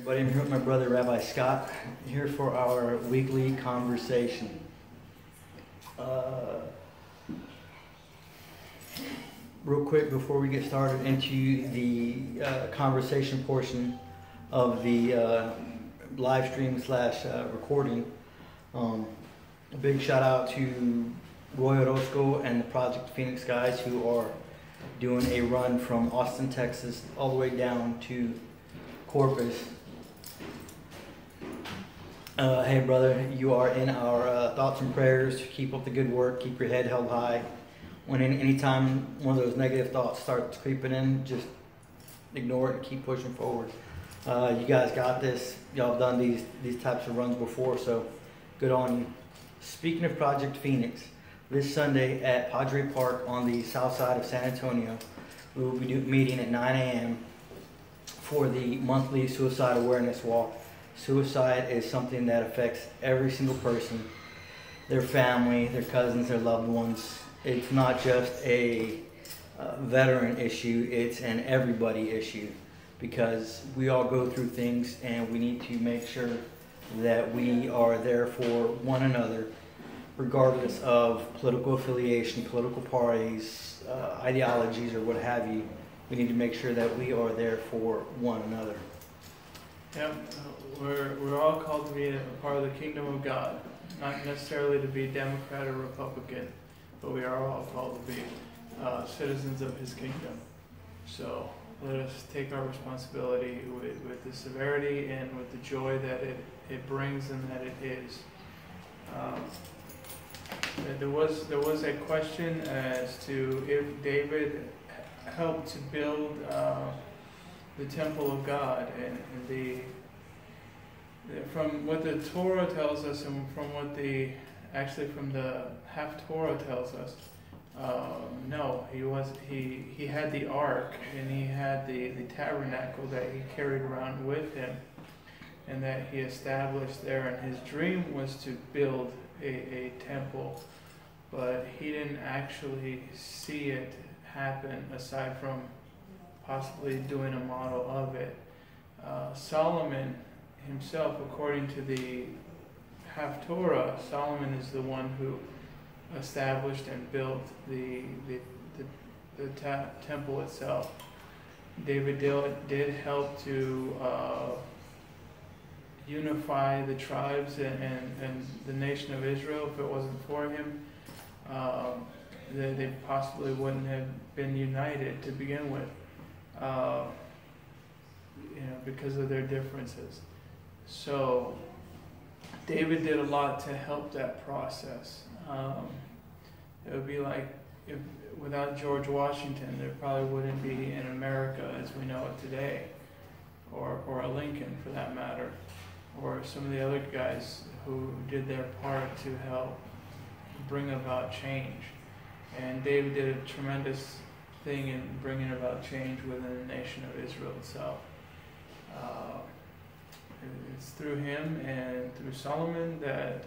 Everybody, I'm here with my brother Rabbi Scott, here for our weekly conversation. Real quick before we get started into the conversation portion of the live stream slash recording, a big shout out to Roy Orozco and the Project Phoenix guys who are doing a run from Austin, Texas all the way down to Corpus. Hey brother, you are in our thoughts and prayers. Keep up the good work, keep your head held high. Anytime one of those negative thoughts starts creeping in, just ignore it and keep pushing forward. You guys got this. Y'all have done these types of runs before, so good on you. Speaking of Project Phoenix, this Sunday at Padre Park on the south side of San Antonio, we will be meeting at 9 a.m. for the monthly suicide awareness walk. Suicide is something that affects every single person, their family, their cousins, their loved ones. It's not just a veteran issue, it's an everybody issue, because we all go through things and we need to make sure that we are there for one another, regardless of political affiliation, political parties, ideologies, or what have you. We need to make sure that we are there for one another. Yep, we're all called to be a part of the kingdom of God, not necessarily to be Democrat or Republican, but we are all called to be citizens of His kingdom. So let us take our responsibility with the severity and with the joy that it brings and that it is. There was a question as to if David helped to build the temple of God, and from what the Torah tells us, and from what the Haftorah tells us, no, he had the ark and he had the tabernacle that he carried around with him, and that he established there. And his dream was to build a temple, but he didn't actually see it happen aside from possibly doing a model of it. Solomon himself, according to the Haftorah, Solomon is the one who established and built the temple itself. David did help to unify the tribes and the nation of Israel. If it wasn't for him, they possibly wouldn't have been united to begin with. Because of their differences. So David did a lot to help that process. It would be like if without George Washington, there probably wouldn't be an America as we know it today, or a Lincoln for that matter, or some of the other guys who did their part to help bring about change. And David did a tremendous thing in bringing about change within the nation of Israel itself. It's through him and through Solomon that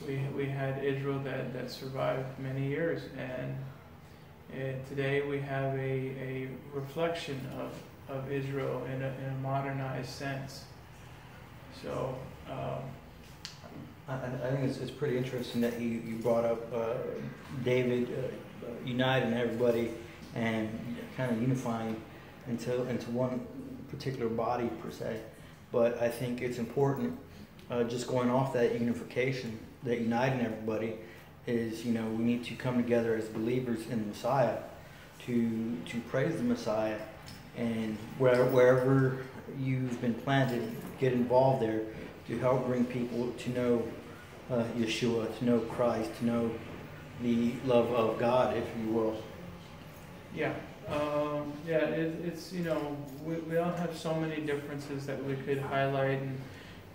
we had Israel that survived many years, and today we have a reflection of Israel in a modernized sense. So I think it's pretty interesting that you brought up David uniting everybody and kind of unifying into one particular body per se. But I think it's important, just going off that unification, that uniting everybody, is we need to come together as believers in the Messiah to praise the Messiah, and wherever you've been planted, get involved there to help bring people to know Yeshua, to know Christ, to know the love of God, if you will. Yeah. It's we all have so many differences that we could highlight and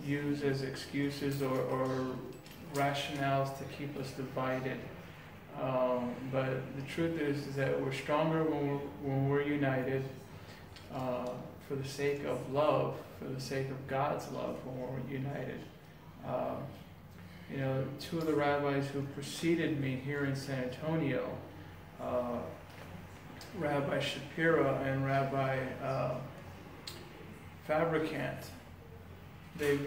use as excuses or rationales to keep us divided. But the truth is that we're stronger when we're united, for the sake of love, for the sake of God's love, when we're united. Two of the rabbis who preceded me here in San Antonio, Rabbi Shapira and Rabbi fabricant. They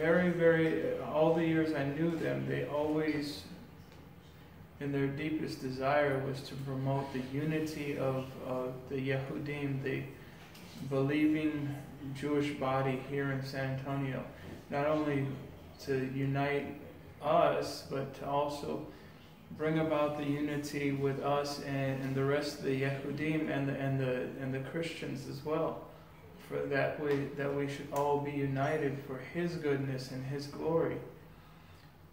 all the years I knew them, they always, in their deepest desire, was to promote the unity of the Yehudim, the believing Jewish body here in San Antonio. Not only to unite us, but to also bring about the unity with us and the rest of the Yehudim and the Christians as well. For that we should all be united for His goodness and His glory.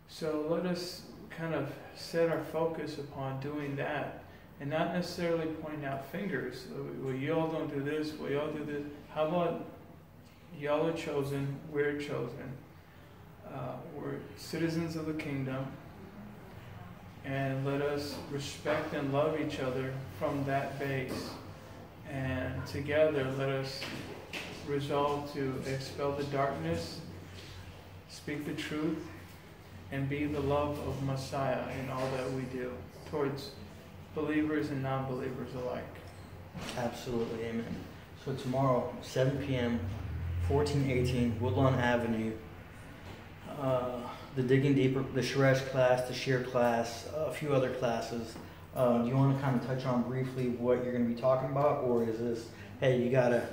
So let us kind of set our focus upon doing that, and not necessarily pointing out fingers. Well, y'all don't do this. Well, y'all do this. How about y'all are chosen? We're chosen. We're citizens of the kingdom, and let us respect and love each other from that base. And together, let us resolve to expel the darkness, speak the truth, and be the love of Messiah in all that we do towards believers and non-believers alike. Absolutely, amen. So tomorrow, 7 p.m., 1418 Woodlawn Avenue, the Digging Deeper, the Sheresh class, the Sheer class, a few other classes. Do you want to kind of touch on briefly what you're going to be talking about, or is this, hey, you gotta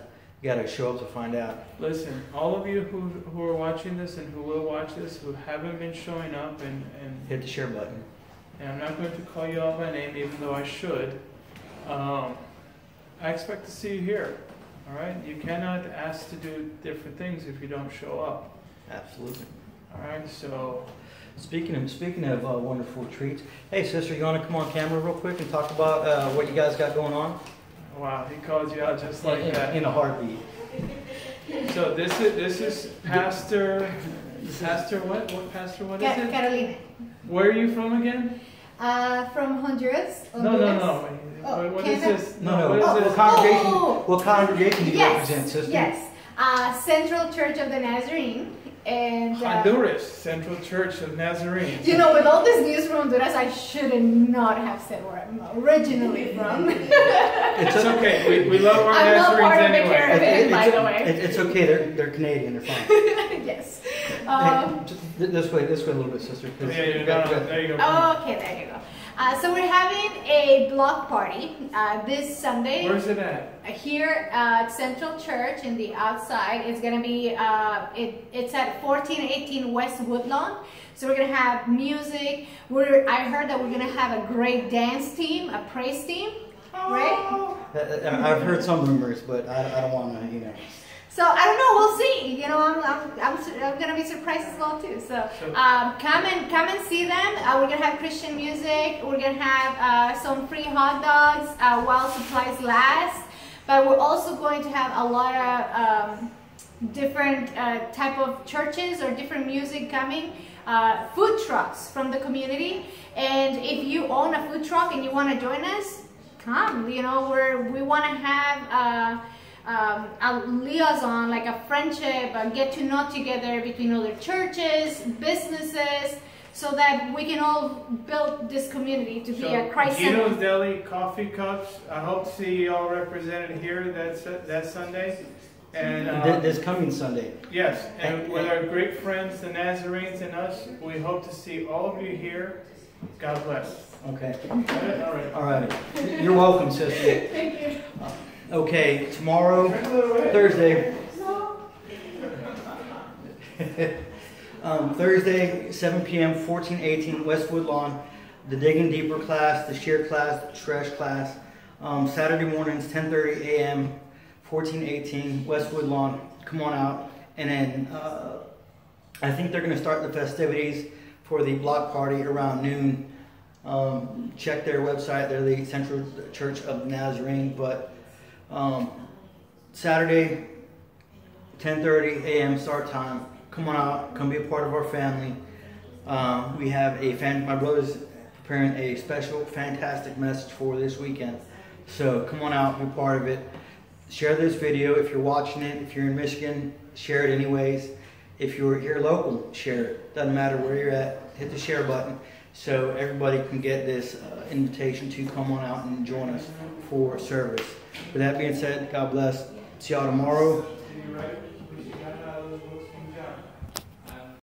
show up to find out? Listen, all of you who are watching this and who will watch this, who haven't been showing up and hit the share button. And I'm not going to call you out by name, even though I should. I expect to see you here. All right, you cannot ask to do different things if you don't show up. Absolutely. All right, so speaking of wonderful treats, hey sister, you want to come on camera real quick and talk about what you guys got going on? Wow, he called you out just like that in a heartbeat. So this is Pastor what? What Pastor? What is it? Carolina. Where are you from again? From Honduras. No. What is this? No. What is this? What congregation do you represent, sister? Yes. Central Church of the Nazarene. And Honduras, Central Church of Nazarene. You know, with all this news from Honduras, I should not have said where I'm originally from. It's okay. We love our I'm Nazarenes not part anyway. of the caravan, by the way. It's okay. They're Canadian. They're fine. Yes. This way a little bit, sister. There you go. Okay, there you go. So we're having a block party this Sunday. Where's it at? Here at Central Church in the outside. It's going to be, it's at 1418 West Woodlawn. So we're going to have music. I heard that we're going to have a great dance team, a praise team, right? I've heard some rumors, but I don't want to, So I don't know. We'll see. I'm gonna be surprised as well too. So come and see them. We're gonna have Christian music. We're gonna have some free hot dogs while supplies last. But we're also going to have a lot of different type of churches or different music coming. Food trucks from the community. And if you own a food truck and you want to join us, come. We want to have. A liaison, like a friendship, a get to know together between other churches, businesses, so that we can all build this community to be a Christ center. Gino's Deli coffee cups. I hope to see you all represented here that Sunday. And this coming Sunday. Yes, and with our great friends, the Nazarenes and us, we hope to see all of you here. God bless. Okay. All right. You're welcome, sister. Thank you. Okay, tomorrow, Thursday. Thursday, 7 p.m., 1418 West Woodlawn, the Digging Deeper class, the Sheer class, the Shresh class. Saturday mornings, 10:30 a.m., 1418 West Woodlawn. Come on out. And then I think they're going to start the festivities for the block party around noon. Check their website. They're the Central Church of the Nazarene. But Saturday, 10:30 a.m. start time. Come on out. Come be a part of our family. We have my brother's preparing a special, fantastic message for this weekend. So come on out, be part of it. Share this video if you're watching it. If you're in Michigan, share it anyways. If you're here local, share it. Doesn't matter where you're at. Hit the share button so everybody can get this invitation to come on out and join us for service. With that being said, God bless. See y'all tomorrow.